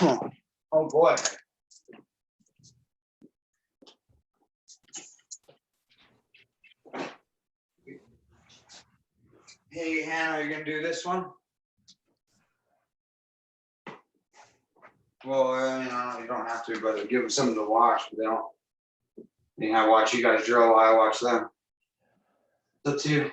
Oh boy. Hey, Hannah, are you gonna do this one? Well, I mean, you don't have to, but give them something to watch. But they don't. I mean, I watch you guys drill. I watch them. It's up to you.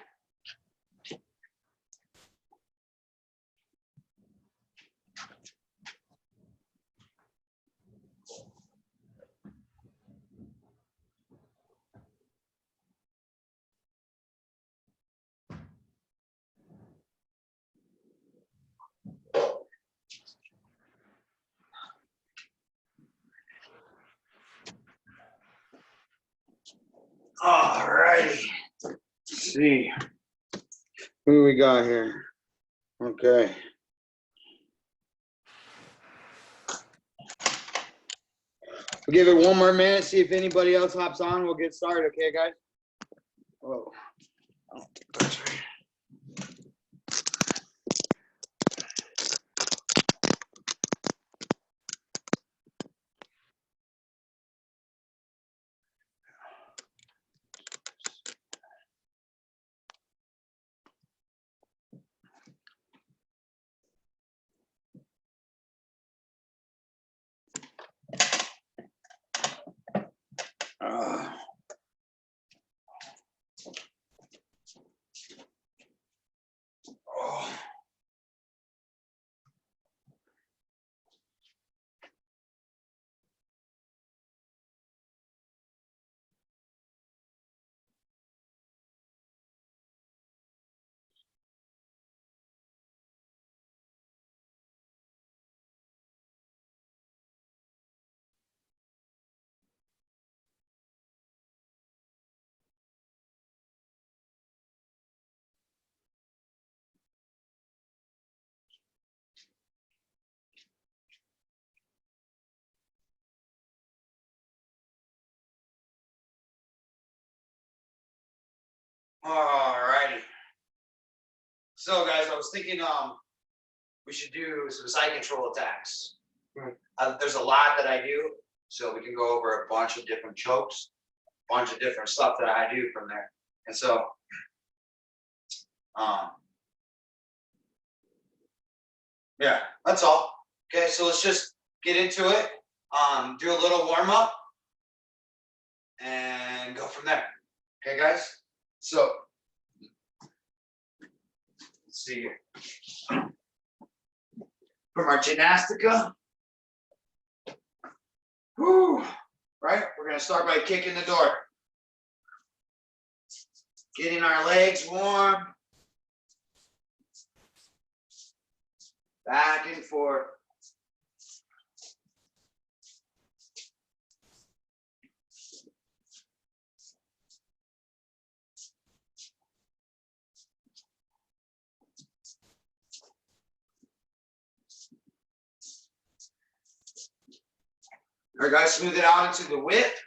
All righty. Let's see. Who do we got here? Okay. We'll give it one more minute, see if anybody else hops on. We'll get started, okay, guys? Whoa. Oh, that's right. Oh. All righty. So, guys, I was thinking we should do some side control attacks. There's a lot that I do, so we can go over a bunch of different chokes, a bunch of different stuff that I do from there. And so, yeah, that's all. Okay, so let's just get into it. Do a little warm up and go from there. Okay, guys. So, let's see here. From our gymnastica. Whew, right? We're gonna start by kicking the door. Getting our legs warm. Back and forth. All right, guys, smooth it out into the width.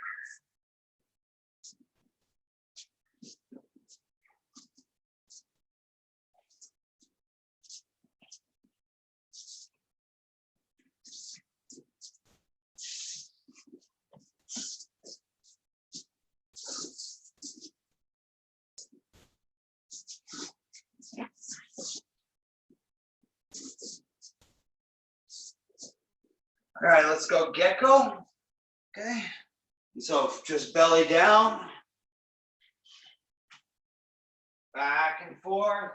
All right, let's go gecko. Okay, so just belly down, back and forth.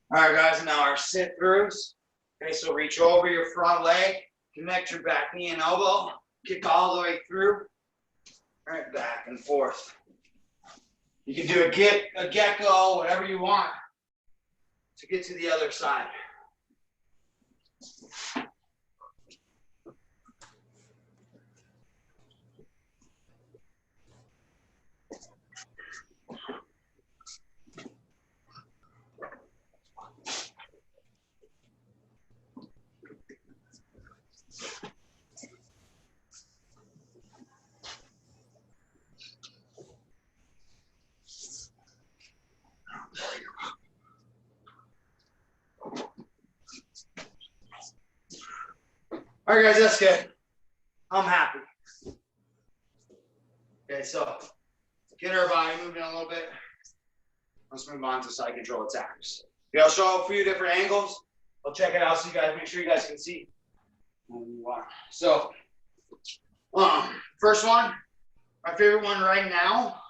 All right, guys, now our sit throughs. Okay, so reach over your front leg, connect your back knee and elbow, kick all the way through. All right, back and forth. You can do a gecko, whatever you want. to get to the other side. All right, guys, that's good. I'm happy. Okay, so get our body moving a little bit. Let's move on to side control attacks. Okay, I'll show a few different angles. I'll check it out so you guys make sure you guys can see. So, first one, my favorite one right now,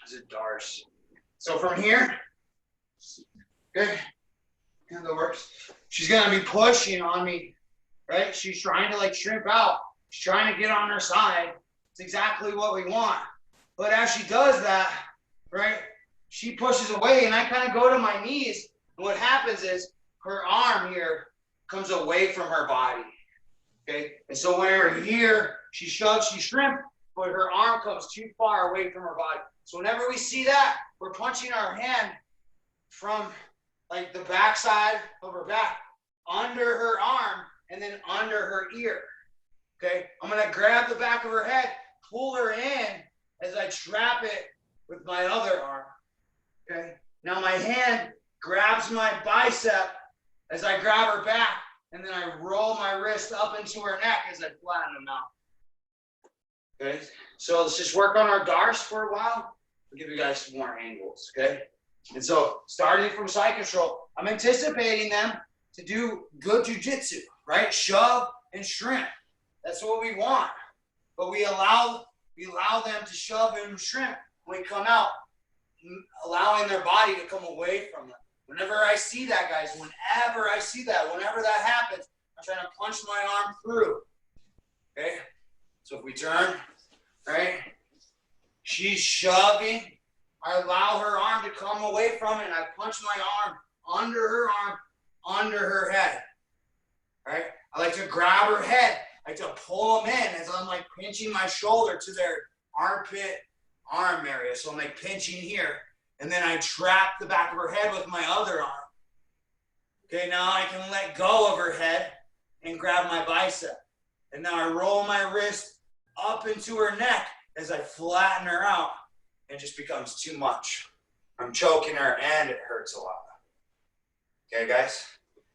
is it Dars. So from here, okay, and that works. She's gonna be pushing on me, right? She's trying to like shrimp out. She's trying to get on her side. It's exactly what we want. But as she does that, right, she pushes away and I kind of go to my knees. And what happens is her arm here comes away from her body, okay? And so when we're here, she shoves, she shrimp, but her arm comes too far away from her body. So whenever we see that, we're punching our hand from like the backside of her back, under her arm, and then under her ear, okay? I'm gonna grab the back of her head, pull her in as I trap it with my other arm, okay? Now my hand grabs my bicep as I grab her back, and then I roll my wrist up into her neck as I flatten them out. Okay, so let's just work on our Dars for a while. I'll give you guys some more angles, okay? And so starting from side control, I'm anticipating them to do good jiu-jitsu, right? Shove and shrimp. That's what we want. But we allow them to shove and shrimp when we come out, allowing their body to come away from them. Whenever I see that, guys, whenever I see that, whenever that happens, I'm trying to punch my arm through, okay? So if we turn, right, she's shoving. I allow her arm to come away from it, and I punch my arm, under her head, right? I like to grab her head. I like to pull them in as I'm like pinching my shoulder to their armpit arm area. So I'm like pinching here. And then I trap the back of her head with my other arm. Okay, now I can let go of her head and grab my bicep. And now I roll my wrist up into her neck as I flatten her out. It just becomes too much. I'm choking her and it hurts a lot. Okay, guys?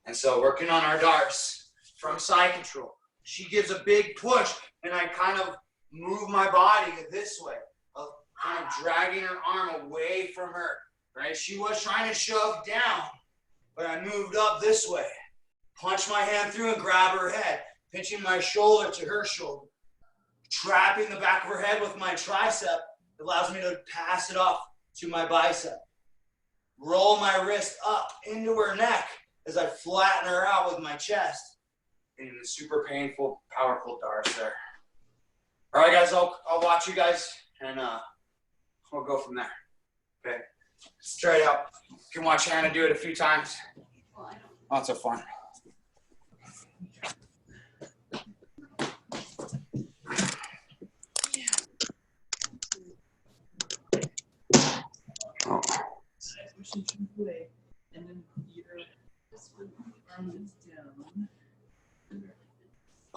And so working on our Dars from side control. She gives a big push and I kind of move my body this way. Kind of dragging her arm away from her, right? She was trying to shove down, but I moved up this way. Punch my hand through and grab her head, pinching my shoulder to her shoulder. Trapping the back of her head with my tricep allows me to pass it off to my bicep. Roll my wrist up into her neck as I flatten her out with my chest. And the super painful, powerful Dars there. All right, guys, I'll watch you guys and we'll go from there. Okay. Let's try it out. You can watch Hannah do it a few times. Lots of fun. Oh.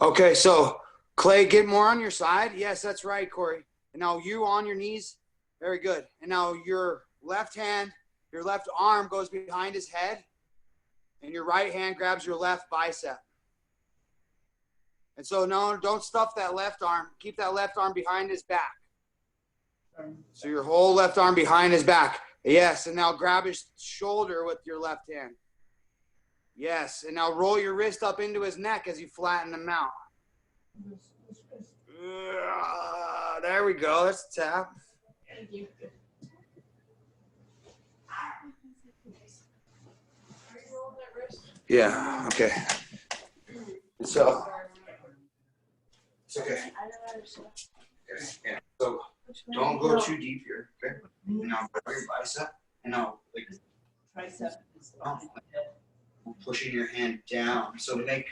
Okay, so Clay, get more on your side. Yes, that's right, Corey. And now you on your knees. Very good. And now your left hand, your left arm goes behind his head, and your right hand grabs your left bicep. And so no, don't stuff that left arm. Keep that left arm behind his back. So your whole left arm behind his back. Yes, and now grab his shoulder with your left hand. Yes, and now roll your wrist up into his neck as you flatten him out. There we go. That's a tap. Thank you. Yeah, okay. So, it's okay. Okay, yeah. So, don't go too deep here, okay? Now, grab your bicep You know, like Tricep is pushing your hand down. So make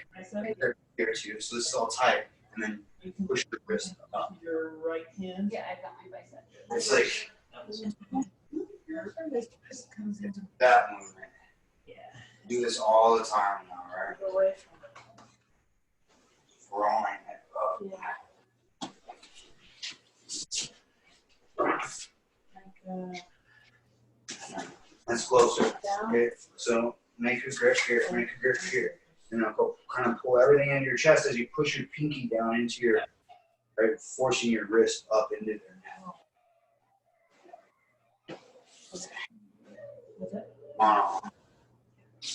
here too. So this is all tight, and then you can push the wrist up. your right hand. Yeah, I've got my bicep. It's like Your wrist comes into that movement. yeah. Do this all the time now, right? Go away Throwing it up. from That's closer. Okay, so make your grip here, make your grip here. And now go kind of pull everything into your chest as you push your pinky down into your, right, forcing your wrist up into there.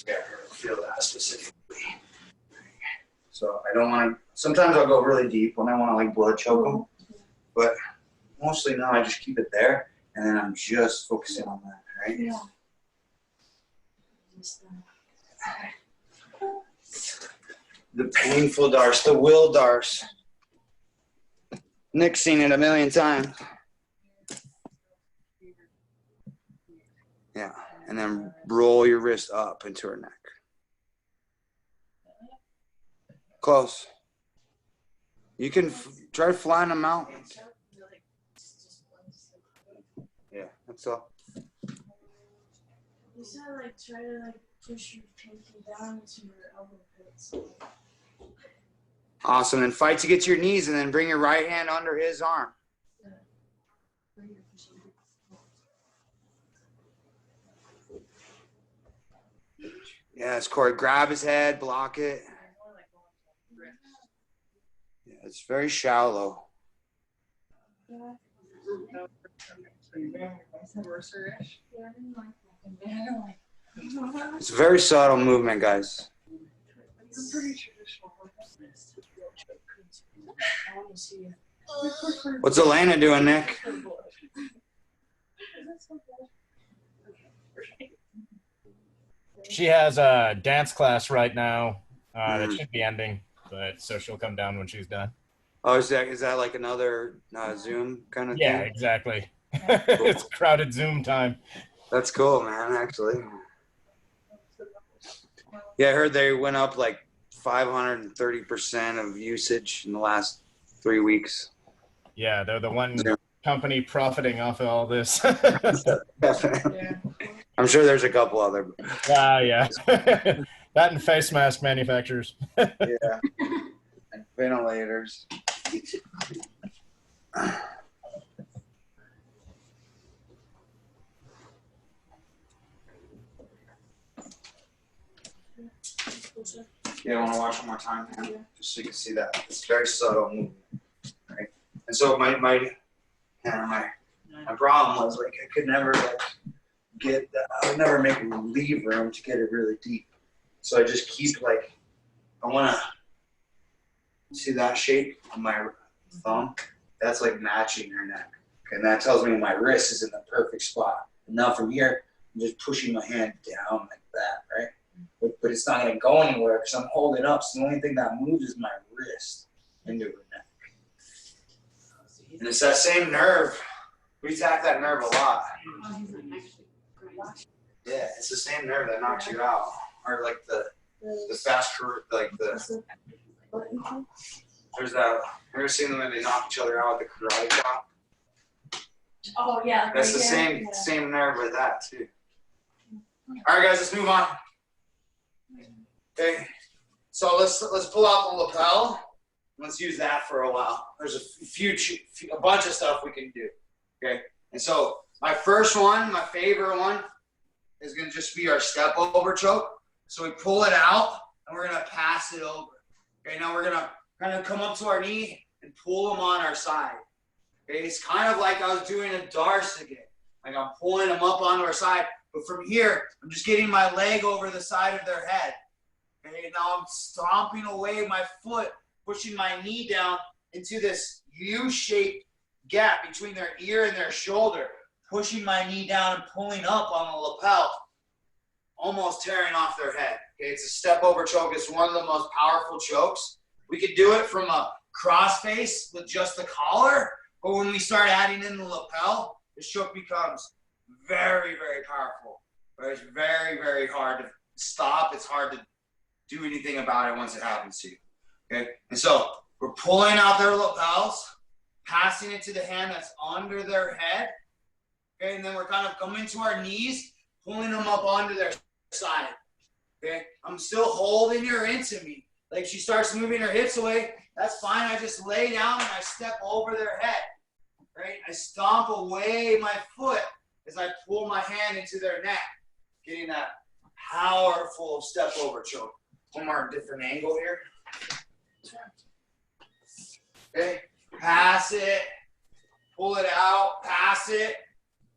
Yeah, feel that specifically. So I don't want to, sometimes I'll go really deep when I want to like blood choke them, but mostly now I just keep it there and then I'm just focusing on that, right? Yeah. The painful darce, the will darce. Nick's seen it a million times. Yeah, and then roll your wrist up into her neck. Close. You can try flying them out. Yeah, that's all. You said like try to like push your pinky down to your elbow pits. Awesome. And fight to get to your knees and then bring your right hand under his arm. Yes, Corey, grab his head, block it. Yeah, it's very shallow. It's a very subtle movement, guys. What's Elena doing, Nick? She has a dance class right now that should be ending, but so she'll come down when she's done. Oh, is that like another Zoom kind of thing? Yeah, exactly. It's crowded Zoom time. That's cool, man, actually. Yeah, I heard they went up like 530% of usage in the last 3 weeks. Yeah, they're the one company profiting off of all this. I'm sure there's a couple other. Yeah. That and face mask manufacturers. Yeah. And ventilators. Yeah, I want to watch one more time, man, just so you can see that. It's very subtle movement, right? And so my problem was like I could never like get that. I would never make leave room to get it really deep. So I just keep like I want to see that shape on my thumb. That's like matching her neck, and that tells me my wrist is in the perfect spot. And now from here, I'm just pushing my hand down like that, right? But it's not going to go anywhere because I'm holding up. So the only thing that moves is my wrist into her neck. And it's that same nerve. We attack that nerve a lot. Yeah, it's the same nerve that knocks you out. Or like the fast, like the, there's that, have you ever seen them when they knock each other out with the karate chop? Oh yeah. That's the same nerve with that too. All right, guys, let's move on. Okay, so let's pull out the lapel. Let's use that for a while. There's a bunch of stuff we can do. Okay, and so my first one, my favorite one, is going to just be our step over choke. So we pull it out and we're going to pass it over. Okay, now we're going to kind of come up to our knee and pull them on our side. Okay, it's kind of like I was doing a darce again. Like I'm pulling them up onto our side, but from here, I'm just getting my leg over the side of their head. Okay, now I'm stomping away my foot, pushing my knee down into this U-shaped gap between their ear and their shoulder, pushing my knee down and pulling up on the lapel, almost tearing off their head. Okay, it's a step over choke. It's one of the most powerful chokes. We could do it from a cross face with just the collar, but when we start adding in the lapel, the choke becomes very, very powerful. But it's very, very hard to stop. It's hard to do anything about it once it happens to you. Okay, and so we're pulling out their lapels, passing it to the hand that's under their head. Okay, and then we're kind of coming to our knees, pulling them up onto their side. Okay, I'm still holding her into me. Like she starts moving her hips away, that's fine. I just lay down and I step over their head. Right? I stomp away my foot as I pull my hand into their neck, getting that powerful step over choke. One more different angle here. Okay, pass it, pull it out, pass it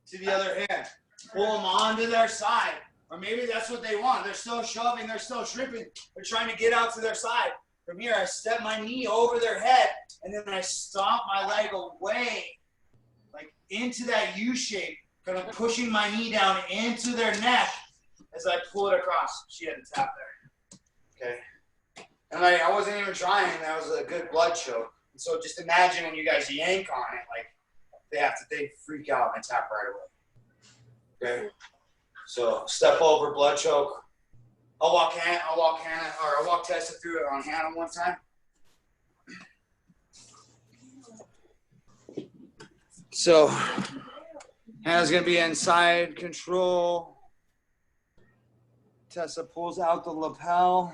to the other hand. Pull them onto their side. Or maybe that's what they want. They're still shoving, they're still shrimping. They're trying to get out to their side. From here, I step my knee over their head, and then I stomp my leg away, like into that U shape, kind of pushing my knee down into their neck as I pull it across. She had to tap there. Okay. And I wasn't even trying. That was a good blood choke. And so just imagine when you guys yank on it, like they freak out and tap right away. Okay. So step over, blood choke. I'll walk Tessa through it on Hannah one time. So Hannah's gonna be inside control. Tessa pulls out the lapel,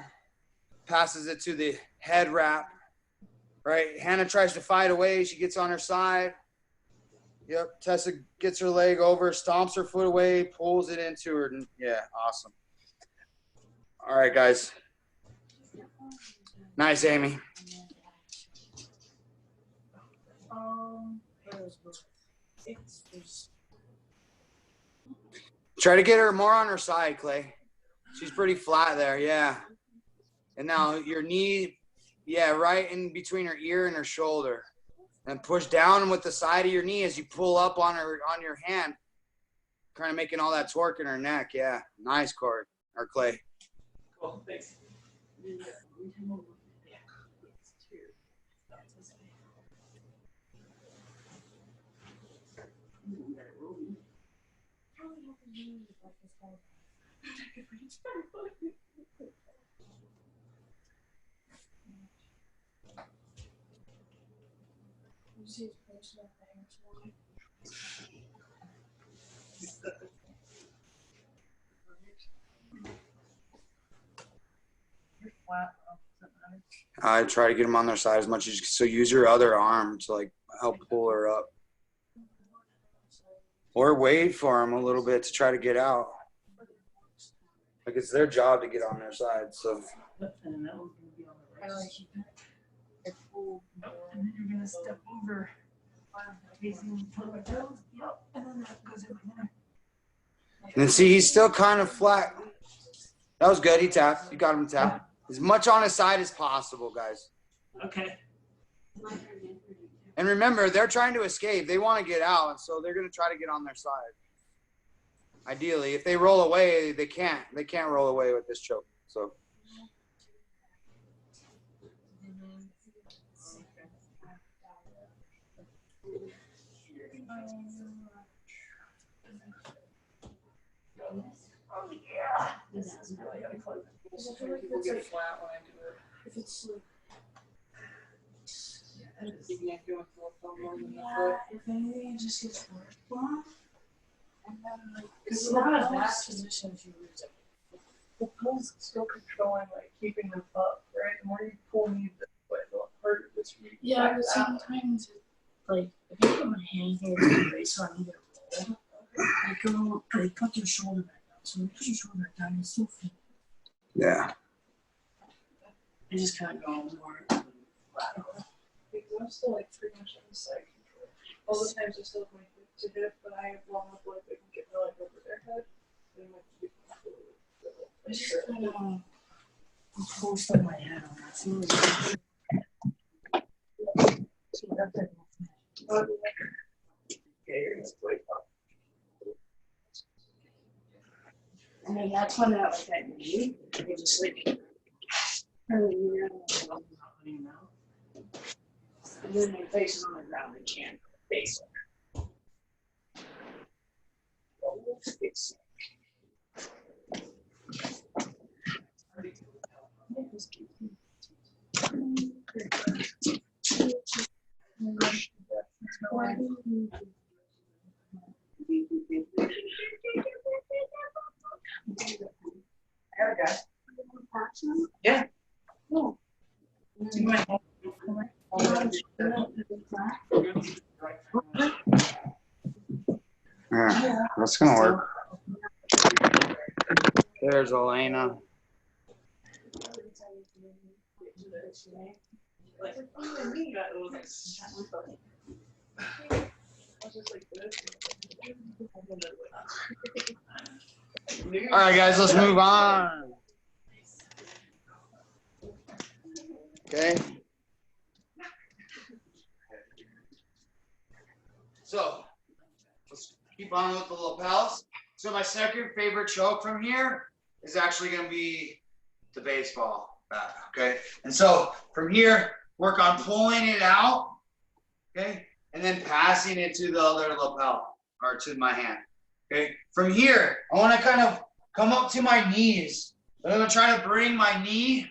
passes it to the head wrap. Right, Hannah tries to fight away. She gets on her side. Yep, Tessa gets her leg over, stomps her foot away, pulls it into her. Yeah, awesome. All right, guys. Nice, Amy. Try to get her more on her side, Clay. She's pretty flat there, yeah. And now your knee, yeah, right in between her ear and her shoulder. And push down with the side of your knee as you pull up on your hand. Kind of making all that torque in her neck, yeah. Nice, Corey, or Clay. Cool, thanks. I try to get them on their side as much as you can. So use your other arm to like help pull her up. Or wait for them a little bit to try to get out. Like it's their job to get on their side. So. And that one's gonna be on the right. And then you're gonna step over. Facing for my toes. Yep. And then that goes in there. And see, he's still kind of flat. That was good. He tapped. You got him tapped. As much on his side as possible, guys. Okay. And remember, they're trying to escape. They want to get out, and so they're going to try to get on their side. Ideally, if they roll away, they can't. They can't roll away with this choke. So. Oh yeah. This is really gonna close. People get flat when I do it. If it's like, You can't do it for more than the yeah, foot. if anything, it just gets worse. And then like, Because it's a lot not of that that position if you lose it. The pull's still controlling, like keeping them up, right? The more you pull me this way, the harder this for you to Yeah, back but out. sometimes, like, if I put my hand here to the brace on either roll, they put their shoulder back down. So when you put your shoulder back down, you still feel Yeah. I just kind of go more lateral. Because I'm still like pretty much on the side control. All the times I still have my hip to hip, but I have long enough leg that I can get my leg over their head. Then I can get my foot over. I just kind of pull stuff my head on. That's really good. So that's it. Yeah, you're gonna split up. And then that's when that like that knee, you just like, and then my face is on the ground, I can't face it. Yeah. Yeah, that's gonna work. There's Elena. All right, guys, let's move on. Okay. So let's keep on with the lapels. So my second favorite choke from here is actually going to be the baseball bat. Okay. And so from here, work on pulling it out. Okay. And then passing it to the other lapel or to my hand. Okay. From here, I want to kind of come up to my knees. But I'm going to try to bring my knee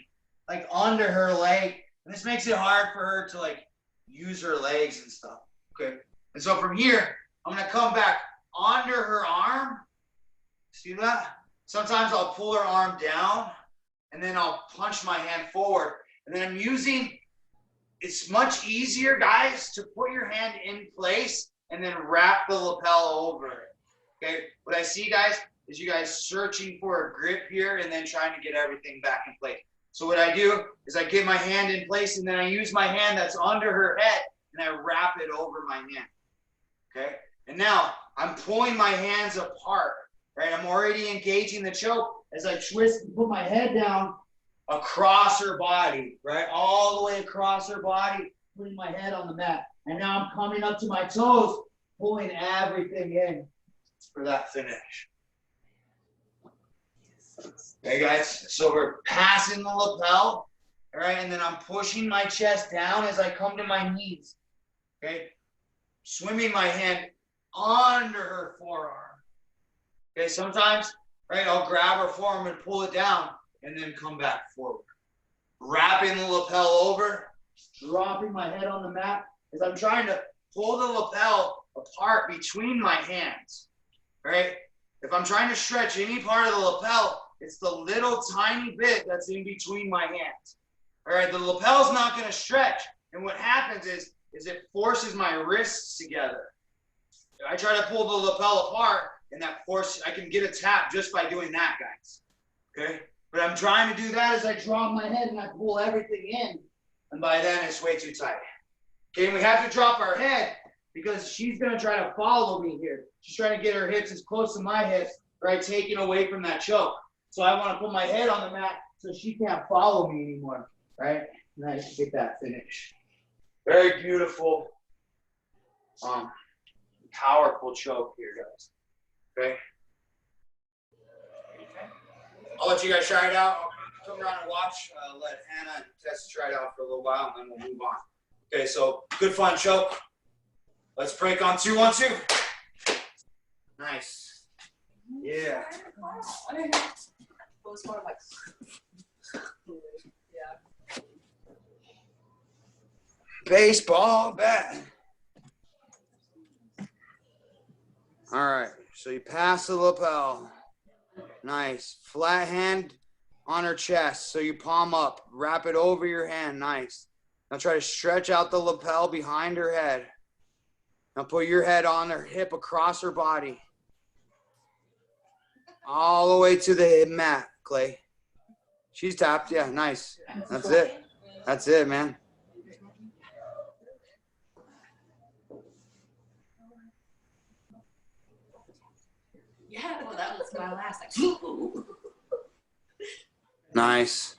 like under her leg. And this makes it hard for her to like use her legs and stuff. Okay. And so from here, I'm going to come back under her arm. See that? Sometimes I'll pull her arm down and then I'll punch my hand forward. And then I'm using, it's much easier, guys, to put your hand in place and then wrap the lapel over it. Okay. What I see, guys, is you guys searching for a grip here and then trying to get everything back in place. So what I do is I get my hand in place and then I use my hand that's under her head and I wrap it over my hand. Okay. And now I'm pulling my hands apart, right? I'm already engaging the choke as I twist and put my head down across her body, right? All the way across her body, putting my head on the mat. And now I'm coming up to my toes, pulling everything in for that finish. Okay, guys, so we're passing the lapel, all right? And then I'm pushing my chest down as I come to my knees, okay? Swimming my hand under her forearm. Okay, sometimes, right, I'll grab her forearm and pull it down and then come back forward. Wrapping the lapel over, dropping my head on the mat as I'm trying to pull the lapel apart between my hands, right? If I'm trying to stretch any part of the lapel, it's the little tiny bit that's in between my hands. All right, the lapel's not going to stretch. And what happens is it forces my wrists together. I try to pull the lapel apart, and that force, I can get a tap just by doing that, guys. Okay? But I'm trying to do that as I drop my head and I pull everything in. And by then, it's way too tight. Okay, and we have to drop our head because she's going to try to follow me here. She's trying to get her hips as close to my hips, right, taking away from that choke. So I want to put my head on the mat so she can't follow me anymore, right? Nice to get that finish. Very beautiful, powerful choke here, guys. Okay. I'll let you guys try it out. I'll come around and watch. Let Hannah and Tess try it out for a little while, and then we'll move on. Okay, so good fun choke. Let's break on 2, 1, 2. Nice. Yeah. It was more like, yeah. Baseball bat. All right, so you pass the lapel. Nice. Flat hand on her chest. So you palm up. Wrap it over your hand. Nice. Now try to stretch out the lapel behind her head. Now put your head on her hip across her body. All the way to the mat, Clay. She's tapped. Yeah, nice. That's it. That's it, man. Yeah, well, that was my last. Nice.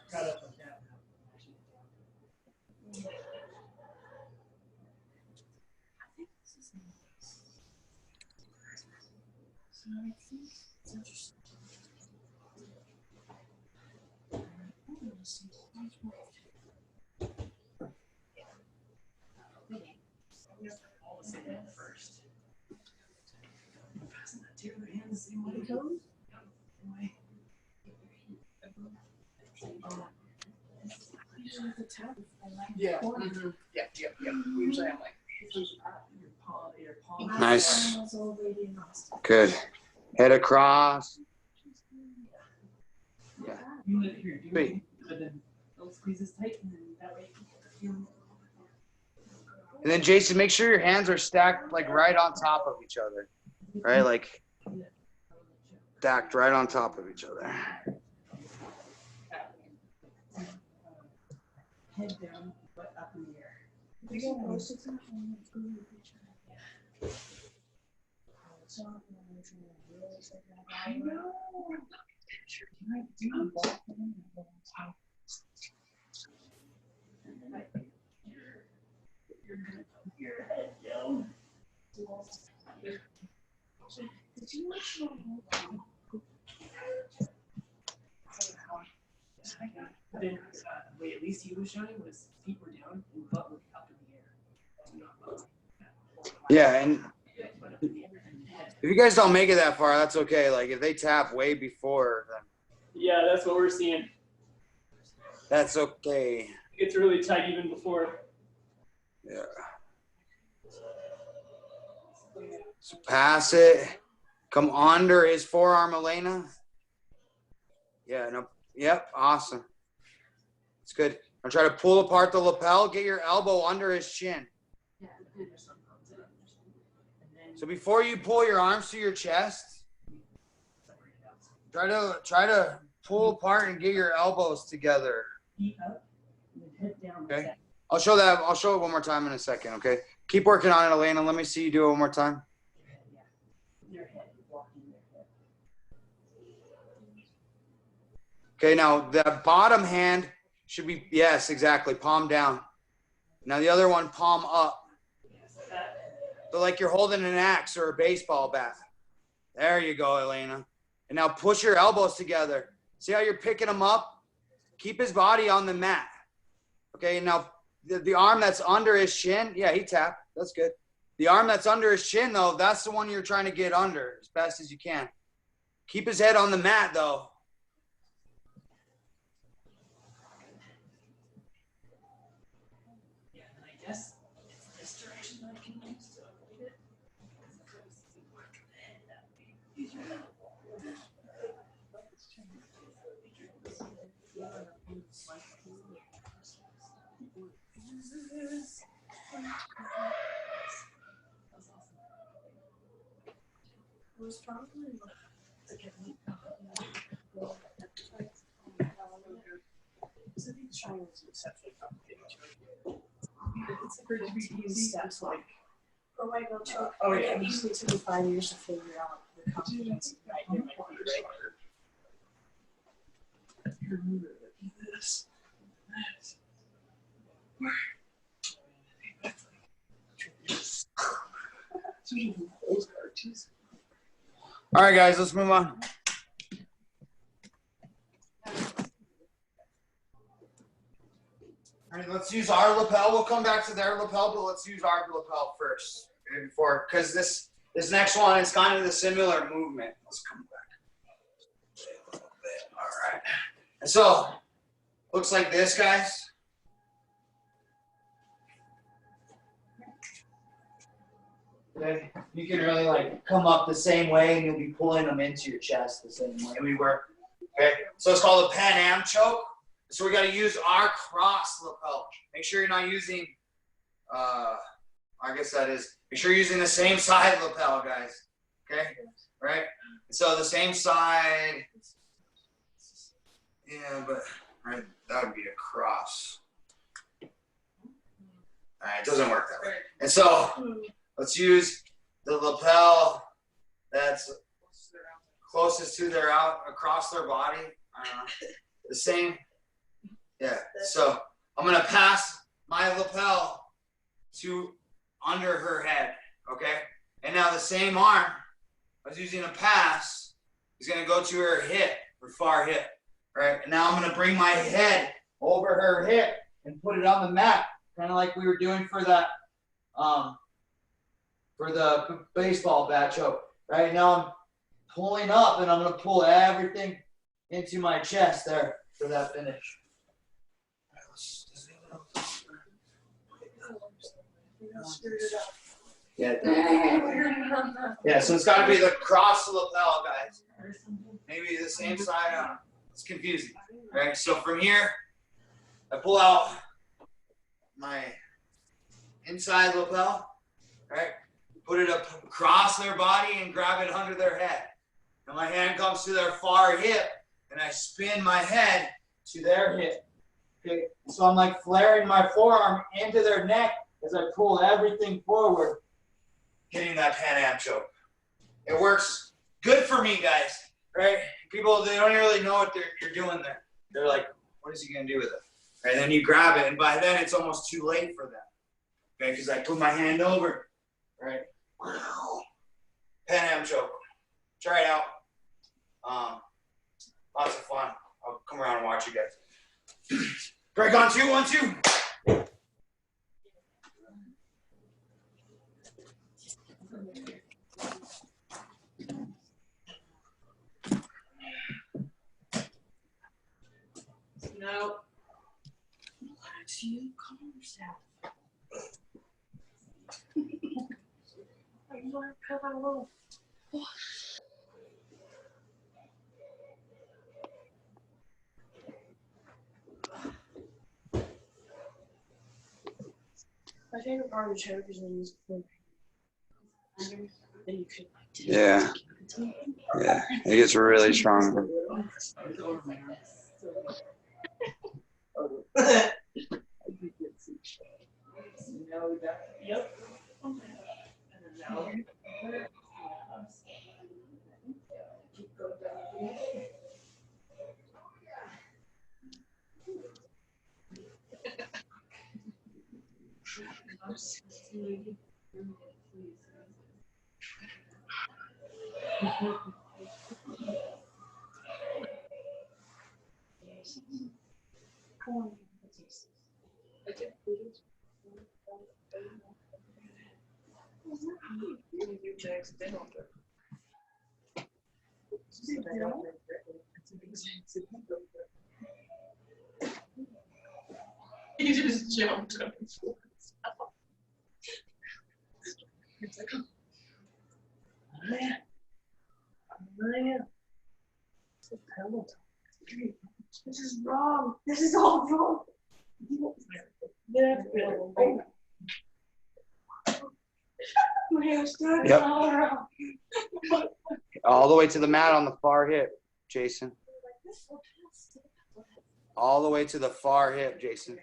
the same way it goes. Usually the tap is Yeah. corner. Mm-hmm. Yeah. Usually I'm like. Your palm. Nice. Is all the way to your nostril. Good. Head across. Yeah. You let it here, do Wait. it, but then don't squeeze as tight, and then that way you feel. And then Jason, make sure your hands are stacked like right on top of each other. Right? Like stacked right on top of each other. Head down, butt up in the air. I know. Your head down. Did you then the way at least he was showing was feet were down and butt was up in the air. Yeah, and if you guys don't make it that far, that's okay. Like if they tap way before, then Yeah, that's what we're seeing. that's okay. It's really tight even before. Yeah. So pass it. Come under his forearm, Elena. Yeah, no. Yep, awesome. It's good. I'll try to pull apart the lapel. Get your elbow under his chin. So before you pull your arms to your chest, try to pull apart and get your elbows together. Feet up and then head down. Okay. I'll show it one more time in a second, okay? Keep working on it, Elena. Let me see you do it one more time. Your head, walking your head. Okay, now the bottom hand should be, yes, exactly, palm down. Now the other one, palm up. So like you're holding an axe or a baseball bat. There you go, Elena. And now push your elbows together. See how you're picking them up? Keep his body on the mat. Okay, now the arm that's under his chin, yeah, he tapped. That's good. The arm that's under his chin, though, that's the one you're trying to get under as best as you can. Keep his head on the mat, though. Yeah, and I guess it's this direction that I can use to avoid it. It was probably like So these trials are exceptionally complicated. it's pretty easy. Steps like, Oh my god, Chuck. oh yeah, It usually took me 5 years to figure out the competency. right here, Remember this. All right, guys, let's move on. All right, let's use our lapel. We'll come back to their lapel, but let's use our lapel first before, because this next one is kind of the similar movement. Let's come back a little bit. All right. And so, looks like this, guys. Okay, you can really like come up the same way, and you'll be pulling them into your chest the same way we were. Okay, so it's called a Pan Am choke. So we got to use our cross lapel. Make sure you're not using, I guess that is, make sure you're using the same side lapel, guys. Okay, right? So the same side. Yeah, but right, that would be a cross. All right, it doesn't work that way. And so let's use the lapel that's closest to their across their body. The same. Yeah. So I'm gonna pass my lapel to under her head. Okay. And now the same arm I was using a pass is gonna go to her hip, her far hip. Right. And now I'm gonna bring my head over her hip and put it on the mat, kind of like we were doing for that. For the baseball bat choke. Right now I'm pulling up, and I'm gonna pull everything into my chest there for that finish. Yeah. Yeah, so it's gotta be the cross lapel, guys. Maybe the same side. It's confusing. Right? So from here, I pull out my inside lapel, right? Put it up across their body and grab it under their head. And my hand comes to their far hip, and I spin my head to their hip. Okay, so I'm like flaring my forearm into their neck as I pull everything forward, hitting that Pan Am choke. It works good for me, guys, right? People, they don't really know what you're doing there. They're like, what is he gonna do with it? Right, and then you grab it, and by then it's almost too late for them. Okay, because I put my hand over, right? Pan Am choke. Try it out. Lots of fun. I'll come around and watch you guys. Break on 2, 1, 2. No. Relax, you calm yourself. I'm gonna cut out a little. My favorite part of the choke is when you put then you could like Yeah. Yeah, it gets really strong. Yep. He just jumped up. This is wrong. This is all wrong. Yep. All the way to the mat on the far hip, Jason. All the way to the far hip, Jason.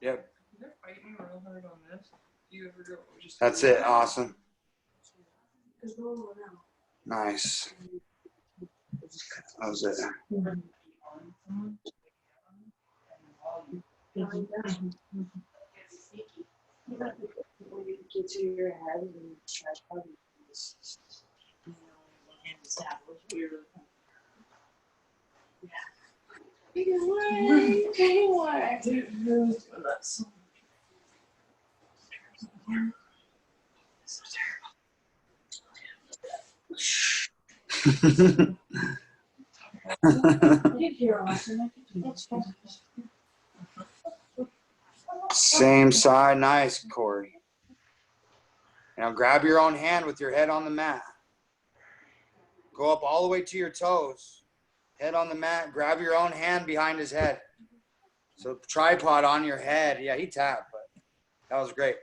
Yep. That's it. Awesome. Nice. That was it. Get to your head and try to Same side. Nice, Corey. Now grab your own hand with your head on the mat. Go up all the way to your toes. Head on the mat. Grab your own hand behind his head. So tripod on your head. Yeah, he tapped, but that was great.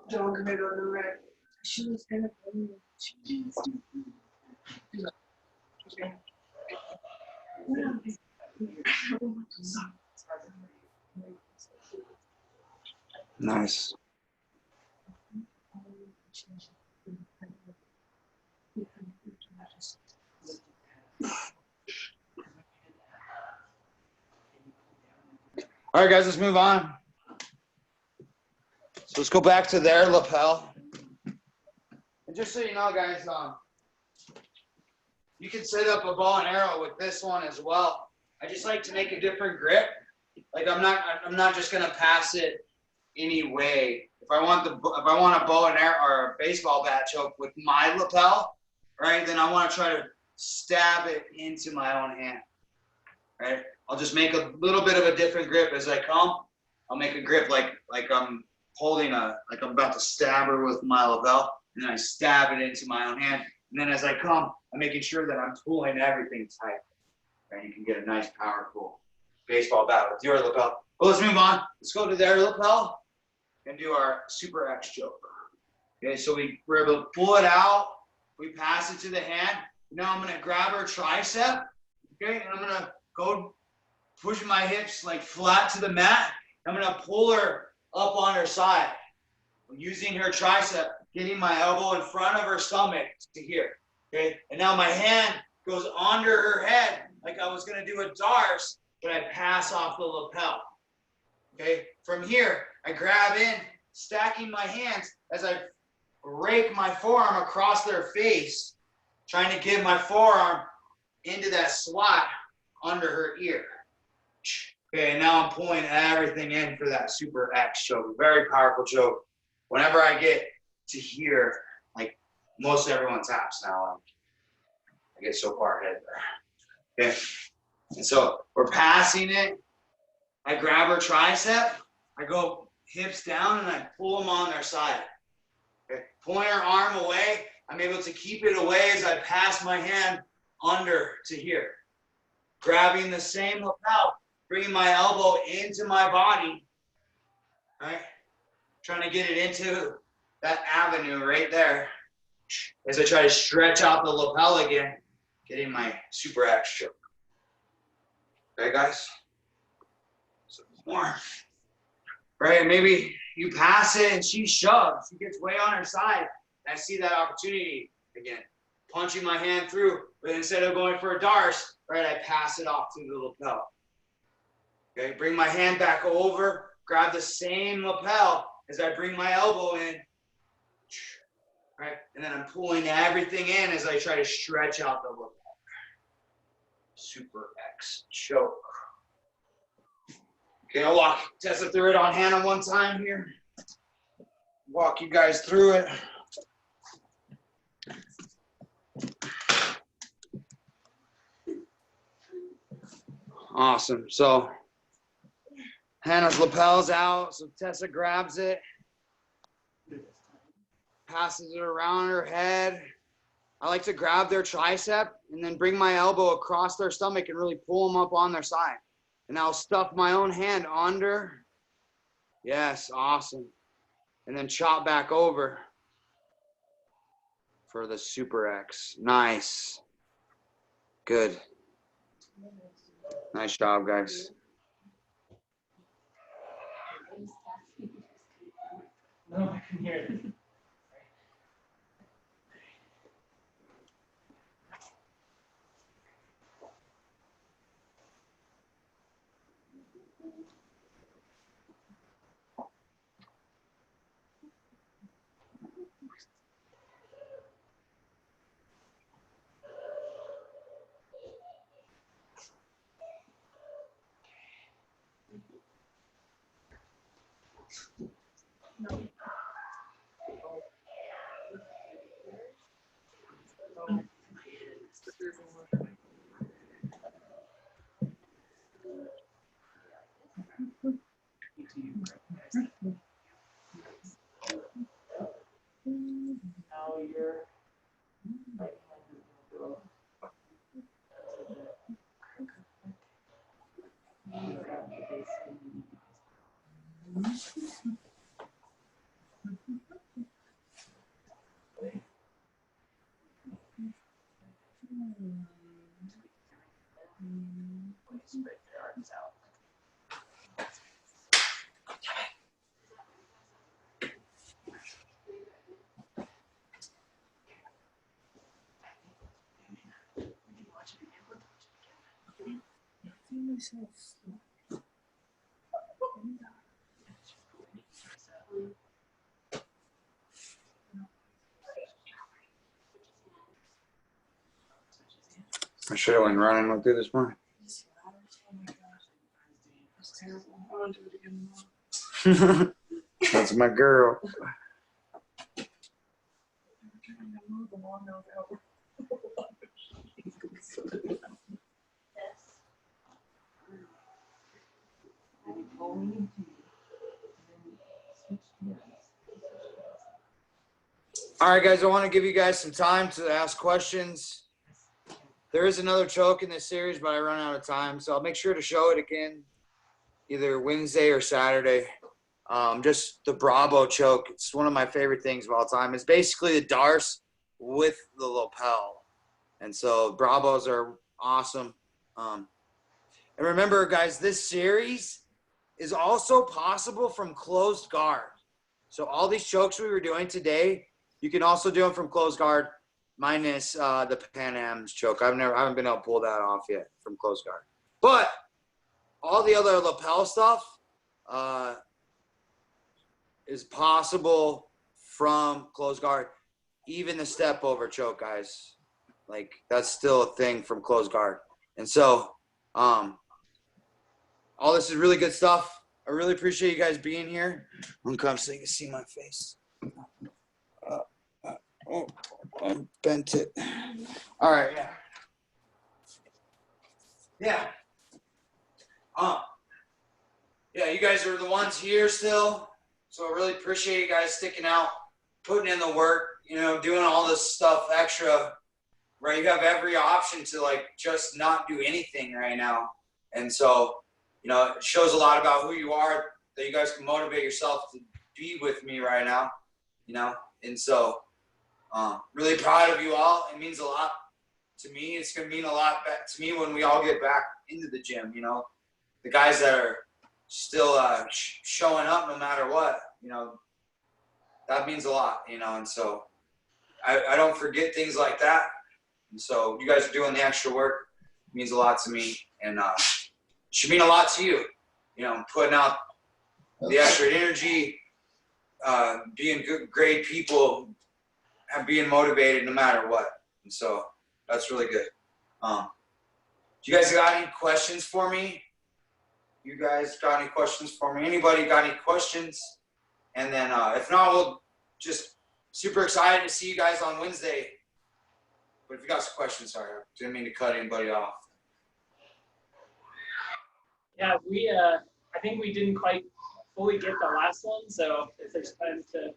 Don't commit on the right. She was gonna Nice. All right, guys, let's move on. So let's go back to their lapel. And just so you know, guys, you can set up a bow and arrow with this one as well. I just like to make a different grip. Like I'm not just gonna pass it any way. If I want a bow and arrow or a baseball bat choke with my lapel, right? Then I want to try to stab it into my own hand, right? I'll just make a little bit of a different grip as I come. I'll make a grip like I'm holding like I'm about to stab her with my lapel, and then I stab it into my own hand. And then as I come, I'm making sure that I'm pulling everything tight. And you can get a nice, powerful baseball bat with your lapel. But let's move on. Let's go to their lapel and do our super X choke. Okay, so we're able to pull it out. We pass it to the hand. Now I'm gonna grab her tricep. Okay, and I'm gonna go push my hips like flat to the mat. I'm gonna pull her up on her side. Using her tricep, getting my elbow in front of her stomach to here. Okay, and now my hand goes under her head like I was gonna do a darce, but I pass off the lapel. Okay, from here, I grab in, stacking my hands as I rake my forearm across their face, trying to get my forearm into that slot under her ear. Okay, and now I'm pulling everything in for that super X choke. Very powerful choke. Whenever I get to here, like most everyone taps now, I get so far ahead there. Okay, and so we're passing it. I grab her tricep, I go hips down, and I pull them on their side. Okay. Pulling her arm away, I'm able to keep it away as I pass my hand under to here. Grabbing the same lapel, bringing my elbow into my body, right? Trying to get it into that avenue right there. As I try to stretch out the lapel again, getting my super X choke. Okay, guys? So more. Right, maybe you pass it and she shoves. She gets way on her side. And I see that opportunity again. Punching my hand through, but instead of going for a darce, right, I pass it off to the lapel. Okay, bring my hand back over, grab the same lapel as I bring my elbow in. Right, and then I'm pulling everything in as I try to stretch out the lapel. Super X choke. Okay, I'll walk Tessa through it on Hannah one time here. Walk you guys through it. Awesome. So Hannah's lapel's out, so Tessa grabs it, passes it around her head. I like to grab their tricep and then bring my elbow across their stomach and really pull them up on their side. And I'll stuff my own hand under. Yes, awesome. And then chop back over for the super X. Nice. Good. Nice job, guys. No, I can hear it. Now you're right hand is gonna go. Grab the base and spread your arms out. I feel myself. Should have went running with you this morning. These ladders, oh my gosh. That's terrible. I want to do it again tomorrow. That's my girl. I'm trying to move the lawn over. All right, guys, I want to give you guys some time to ask questions. There is another choke in this series, but I run out of time, so I'll make sure to show it again either Wednesday or Saturday. Just the Bravo choke. It's one of my favorite things of all time. It's basically the darce with the lapel. And so Bravos are awesome. And remember, guys, this series is also possible from closed guard. So all these chokes we were doing today, you can also do them from closed guard minus the Pan Am's choke. I haven't been able to pull that off yet from closed guard. But all the other lapel stuff is possible from closed guard. Even the step over choke, guys. Like, that's still a thing from closed guard. And so all this is really good stuff. I really appreciate you guys being here. I'm gonna come so you can see my face. Oh, I bent it. All right, yeah. Yeah. Yeah, you guys are the ones here still. So I really appreciate you guys sticking out, putting in the work, you know, doing all this stuff extra, right? You have every option to, like, just not do anything right now. And so, you know, it shows a lot about who you are, that you guys can motivate yourself to be with me right now, you know? And so, really proud of you all. It means a lot to me. It's going to mean a lot back to me when we all get back into the gym, you know? The guys that are still showing up no matter what, you know, that means a lot, you know? And so I don't forget things like that. And so you guys are doing the extra work. It means a lot to me, and should mean a lot to you, you know, putting out the extra energy, being good, great people, and being motivated no matter what. And so that's really good. Do you guys got any questions for me? You guys got any questions for me? Anybody got any questions? And then if not, we'll just super excited to see you guys on Wednesday. But if you got some questions, sorry, I didn't mean to cut anybody off. Yeah, I think we didn't quite fully get the last one, so if there's time to,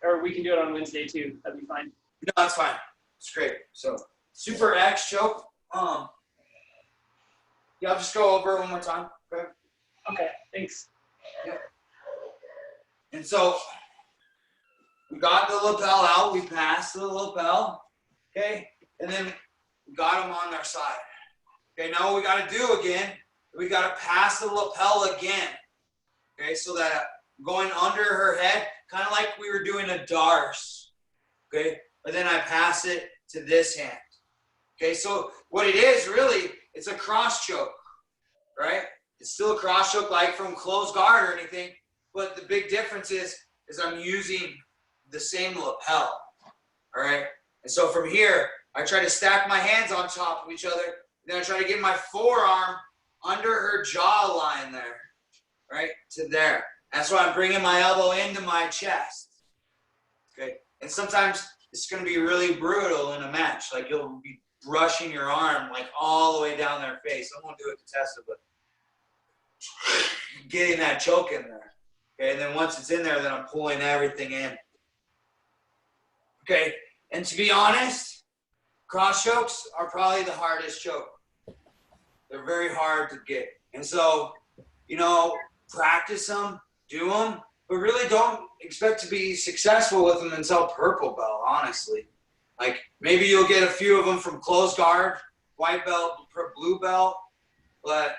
or we can do it on Wednesday too, that'd be fine. No, that's fine. It's great. So super X choke. Yeah, I'll just go over it one more time. Okay. Okay, thanks. Yeah. And so we got the lapel out. We passed the lapel. Okay. And then we got them on their side. Okay. Now what we got to do again, we got to pass the lapel again. Okay. So that going under her head, kind of like we were doing a darce. Okay. But then I pass it to this hand. Okay. So what it is really, it's a cross choke, right? It's still a cross choke like from closed guard or anything. But the big difference is I'm using the same lapel. All right. And so from here, I try to stack my hands on top of each other. And then I try to get my forearm under her jaw line there, right, to there. That's why I'm bringing my elbow into my chest, okay? And sometimes it's going to be really brutal in a match. Like, you'll be brushing your arm, like, all the way down their face. I won't do it to test it, but getting that choke in there, okay? And then once it's in there, then I'm pulling everything in, okay? And to be honest, cross chokes are probably the hardest choke. They're very hard to get. And so, you know, practice them, do them, but really don't expect to be successful with them until purple belt, honestly. Like, maybe you'll get a few of them from closed guard, white belt, blue belt, but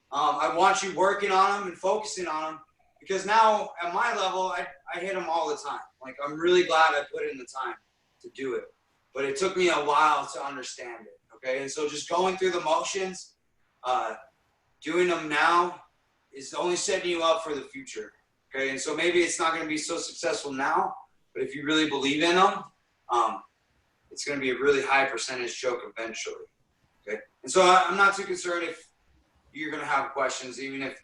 I want you working on them and focusing on them, because now at my level, I hit them all the time. Like, I'm really glad I put in the time to do it, but it took me a while to understand it, okay? And so just going through the motions, doing them now is only setting you up for the future, okay? And so maybe it's not going to be so successful now, but if you really believe in them, it's going to be a really high percentage choke eventually, okay? And so I'm not too concerned if you're gonna have questions, even if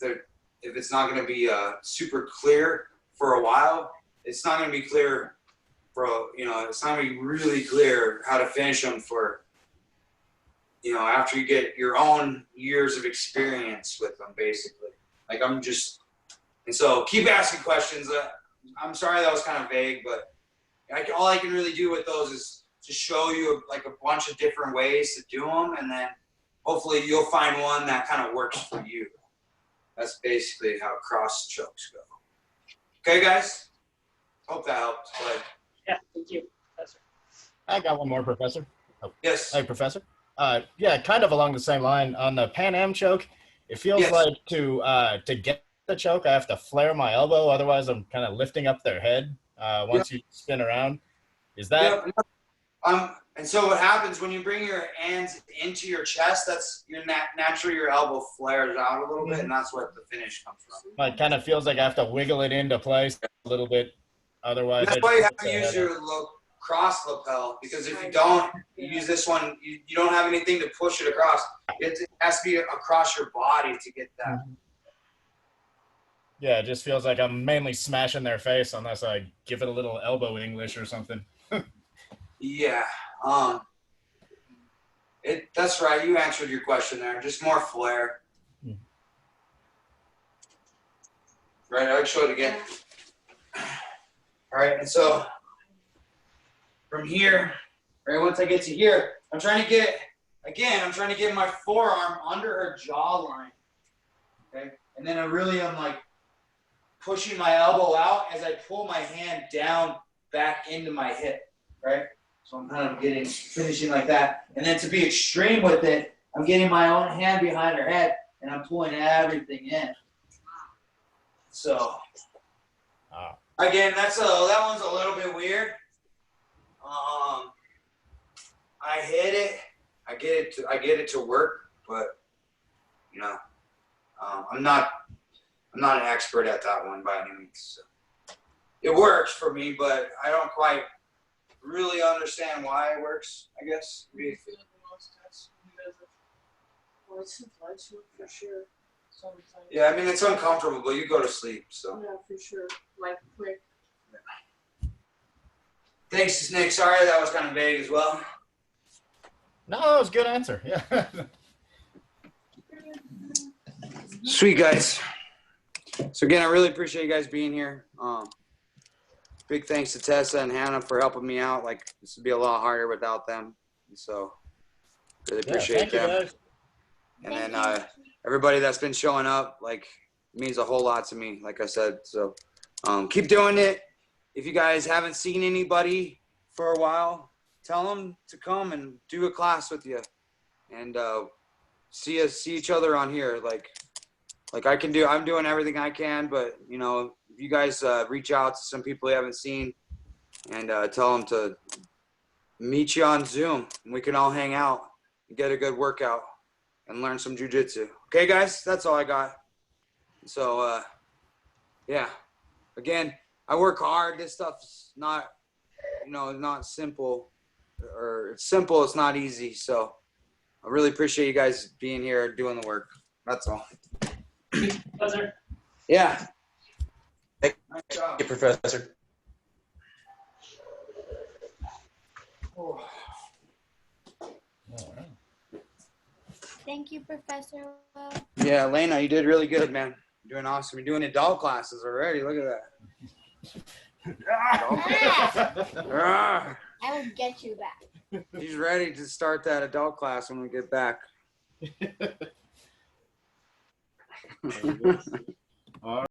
it's not gonna be super clear for a while. It's not gonna be clear for it's not gonna be really clear how to finish them for after you get your own years of experience with them, basically. Like and so keep asking questions. I'm sorry that was kind of vague, but all I can really do with those is to show you like a bunch of different ways to do them, and then hopefully you'll find one that kind of works for you. That's basically how cross chokes go. Okay, guys? Hope that helped. But Yeah, thank you, Professor. I got one more, Professor. yes. Hey, Professor. Yeah, kind of along the same line. On the Pan Am choke, it feels Yes. like to get the choke, I have to flare my elbow. Otherwise, I'm kind of lifting up their head once you spin around. Is that? Yep. And so what happens when you bring your hands into your chest? That's naturally your elbow flares out a little bit, and that's what the finish comes from. It kind of feels like I have to wiggle it into place a little bit. Otherwise, That's why you have to use your cross lapel, because if you don't use this one, you don't have anything to push it across. It has to be across your body to get that. Yeah, it just feels like I'm mainly smashing their face unless I give it a little elbow English or something. Yeah. That's right. You answered your question there. Just more flare. Right. I'll show it again. All right. And so from here, right, once I get to here, I'm trying to get my forearm under her jawline. Okay. And then I'm like pushing my elbow out as I pull my hand down back into my hip. Right. So I'm kind of finishing like that. And then to be extreme with it, I'm getting my own hand behind her head and I'm pulling everything in. So again, that one's a little bit weird. I hit it. I get it to work, but I'm not an expert at that one by any means. So it works for me, but I don't quite really understand why it works, I guess. Well, it's inflexible for sure. Sometimes. Yeah, I mean, it's uncomfortable, but you go to sleep, so. Yeah, for sure. Like quick. Thanks, Nick. Sorry that was kind of vague as well. No, that was a good answer. Yeah. Sweet, guys. So again, I really appreciate you guys being here. Big thanks to Tessa and Hannah for helping me out. Like, this would be a lot harder without them. So really appreciate them. You guys. And then everybody that's been showing up, like, means a whole lot to me, like I said. So keep doing it. If you guys haven't seen anybody for a while, tell them to come and do a class with you. And see each other on here. Like I'm doing everything I can, but, if you guys reach out to some people you haven't seen and tell them to meet you on Zoom, and we can all hang out and get a good workout and learn some jiu-jitsu. Okay, guys? That's all I got. So, yeah. Again, I work hard. This stuff's not, not simple. Or it's simple, it's not easy. So I really appreciate you guys being here doing the work. That's all. Pleasure. Yeah. Thank job. you, Professor. Oh. Thank you, Professor Will. Yeah, Elena, you did really good, man. You're doing awesome. You're doing adult classes already. Look at that. Ah, I will get you back. he's ready to start that adult class when we get back. All